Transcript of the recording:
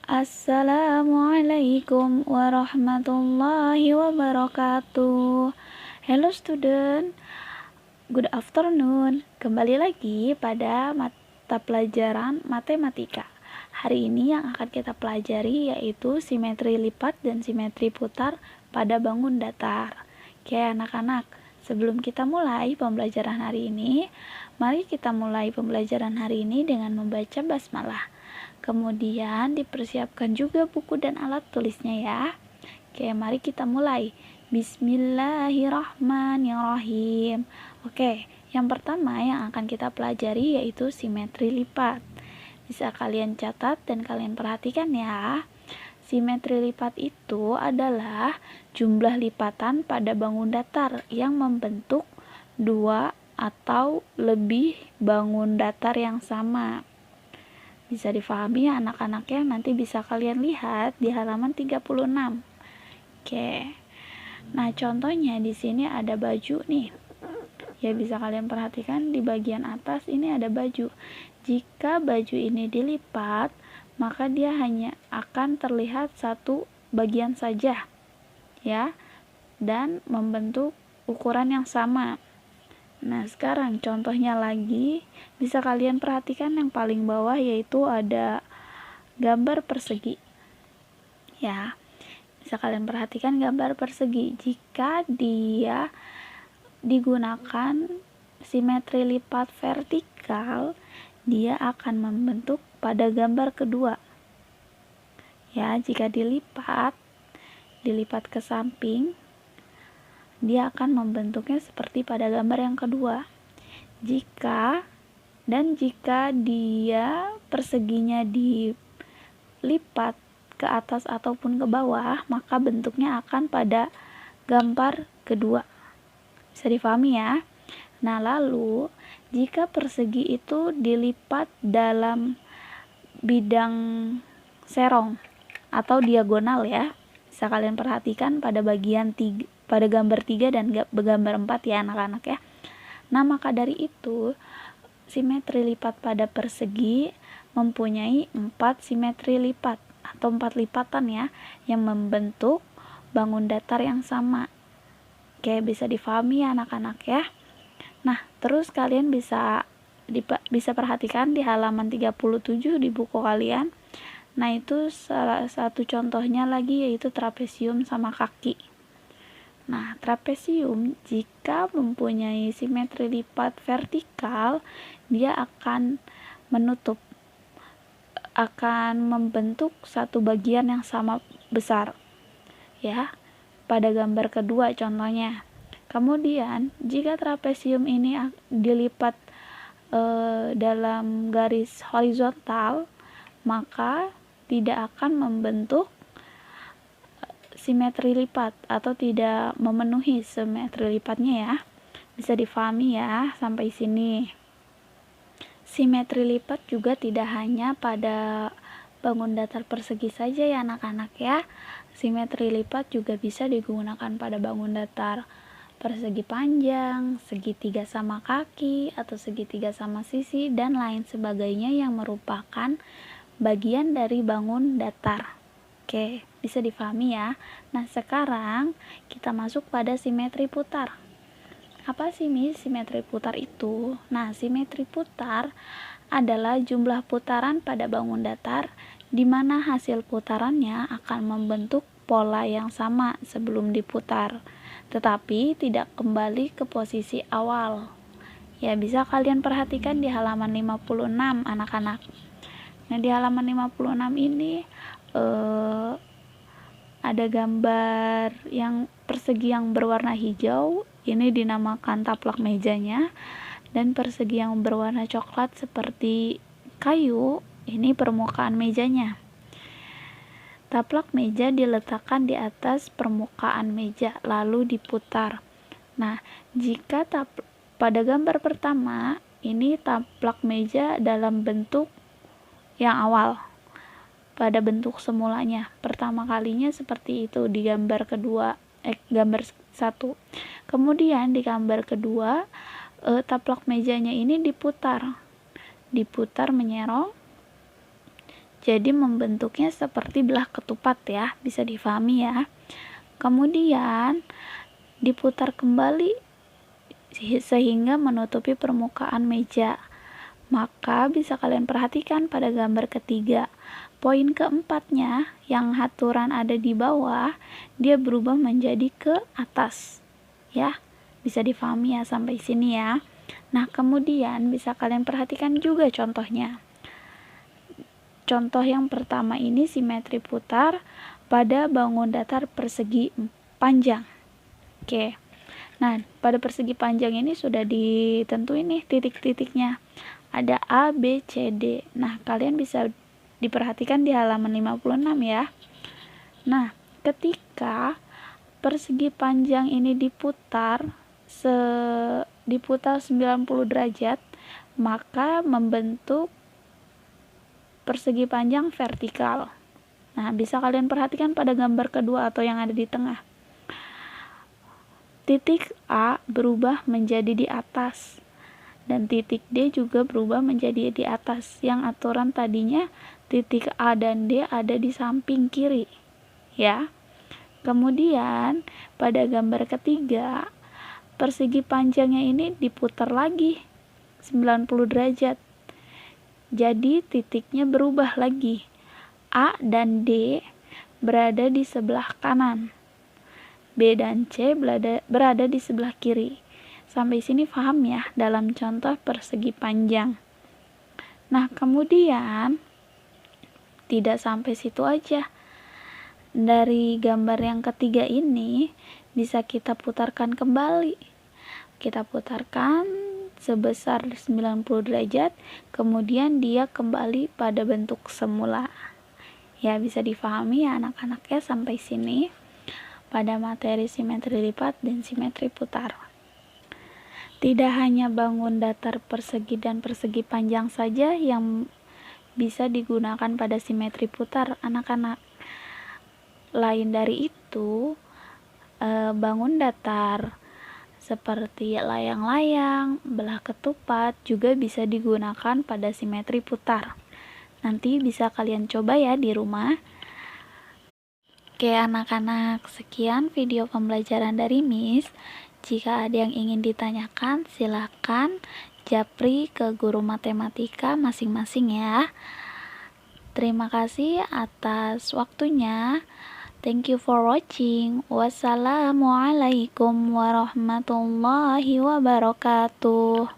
Assalamualaikum warahmatullahi wabarakatuh. Hello student, good afternoon. Kembali lagi pada mata pelajaran matematika. Hari ini yang akan kita pelajari yaitu simetri lipat dan simetri putar pada bangun datar. Oke anak-anak, sebelum kita mulai pembelajaran hari ini, mari kita mulai pembelajaran hari ini dengan membaca basmalah. Kemudian dipersiapkan juga buku dan alat tulisnya ya. Oke, mari kita mulai. Bismillahirrahmanirrahim. Oke, yang pertama yang akan kita pelajari yaitu simetri lipat. Bisa kalian catat dan kalian perhatikan ya. Simetri lipat itu adalah jumlah lipatan pada bangun datar yang membentuk dua atau lebih bangun datar yang sama. Bisa difahami ya anak-anak ya, nanti bisa kalian lihat di halaman 36. Oke. Nah, contohnya di sini ada baju nih. Ya, bisa kalian perhatikan di bagian atas ini ada baju. Jika baju ini dilipat, maka dia hanya akan terlihat satu bagian saja. Ya. Dan membentuk ukuran yang sama. Nah, sekarang contohnya lagi, bisa kalian perhatikan yang paling bawah yaitu ada gambar persegi. Ya, bisa kalian perhatikan gambar persegi. Jika dia digunakan simetri lipat vertikal, dia akan membentuk pada gambar kedua. Ya, jika dilipat ke samping, dia akan membentuknya seperti pada gambar yang kedua. Jika dia perseginya dilipat ke atas ataupun ke bawah, maka bentuknya akan pada gambar kedua. Bisa difahami ya? Nah, lalu jika persegi itu dilipat dalam bidang serong atau diagonal ya, bisa kalian perhatikan pada bagian pada gambar 3 dan gambar 4 ya anak-anak ya. Nah, maka dari itu simetri lipat pada persegi mempunyai 4 simetri lipat atau 4 lipatan ya yang membentuk bangun datar yang sama. Oke, bisa difahami ya anak-anak ya. Nah, terus kalian bisa perhatikan di halaman 37 di buku kalian. Nah, itu salah satu contohnya lagi yaitu trapesium sama kaki. Nah, trapesium jika mempunyai simetri lipat vertikal, dia akan membentuk satu bagian yang sama besar. Ya, pada gambar kedua contohnya. Kemudian, jika trapesium ini dilipat dalam garis horizontal, maka tidak akan membentuk simetri lipat atau tidak memenuhi simetri lipatnya ya. Bisa difahami ya sampai sini. Simetri lipat juga tidak hanya pada bangun datar persegi saja ya anak-anak ya. Simetri lipat juga bisa digunakan pada bangun datar persegi panjang, segitiga sama kaki, atau segitiga sama sisi, dan lain sebagainya yang merupakan bagian dari bangun datar. Oke, bisa difahami ya. Nah, sekarang kita masuk pada simetri putar. Apa sih simetri putar itu? Nah, simetri putar adalah jumlah putaran pada bangun datar di mana hasil putarannya akan membentuk pola yang sama sebelum diputar, tetapi tidak kembali ke posisi awal. Ya, bisa kalian perhatikan di halaman 56 anak-anak. Nah, di halaman 56 ini ada gambar yang persegi yang berwarna hijau, ini dinamakan taplak mejanya, dan persegi yang berwarna coklat seperti kayu, ini permukaan mejanya. Taplak meja diletakkan di atas permukaan meja lalu diputar. Nah, jika pada gambar pertama ini taplak meja dalam bentuk yang awal, pada bentuk semulanya, pertama kalinya seperti itu di gambar gambar 1. Kemudian di gambar kedua taplak mejanya ini diputar menyerong. Jadi membentuknya seperti belah ketupat ya, bisa difahami ya. Kemudian diputar kembali sehingga menutupi permukaan meja. Maka bisa kalian perhatikan pada gambar ketiga. Poin keempatnya yang haturan ada di bawah, dia berubah menjadi ke atas. Ya, bisa difahami ya sampai sini ya. Nah, kemudian bisa kalian perhatikan juga contohnya. Contoh yang pertama ini simetri putar pada bangun datar persegi panjang. Oke. Nah, pada persegi panjang ini sudah ditentuin nih titik-titiknya. Ada A, B, C, D. Nah, kalian bisa diperhatikan di halaman 56 ya. Nah, ketika persegi panjang ini diputar 90 derajat, maka membentuk persegi panjang vertikal. Nah, bisa kalian perhatikan pada gambar kedua atau yang ada di tengah. Titik A berubah menjadi di atas, dan titik D juga berubah menjadi di atas. Yang aturan tadinya titik A dan D ada di samping kiri, ya. Kemudian pada gambar ketiga, persegi panjangnya ini diputar lagi 90 derajat. Jadi titiknya berubah lagi. A dan D berada di sebelah kanan. B dan C berada di sebelah kiri. Sampai sini paham ya dalam contoh persegi panjang. Nah, kemudian tidak sampai situ aja. Dari gambar yang ketiga ini bisa kita putarkan kembali. Kita putarkan sebesar 90 derajat, kemudian dia kembali pada bentuk semula. Ya, bisa difahami ya anak-anak ya sampai sini pada materi simetri lipat dan simetri putar. Tidak hanya bangun datar persegi dan persegi panjang saja yang bisa digunakan pada simetri putar, anak-anak. Lain dari itu, bangun datar seperti layang-layang, belah ketupat juga bisa digunakan pada simetri putar. Nanti bisa kalian coba ya di rumah. Oke anak-anak, sekian video pembelajaran dari Miss. Jika ada yang ingin ditanyakan, silakan japri ke guru matematika masing-masing ya. Terima kasih atas waktunya. Thank you for watching. Wassalamualaikum warahmatullahi wabarakatuh.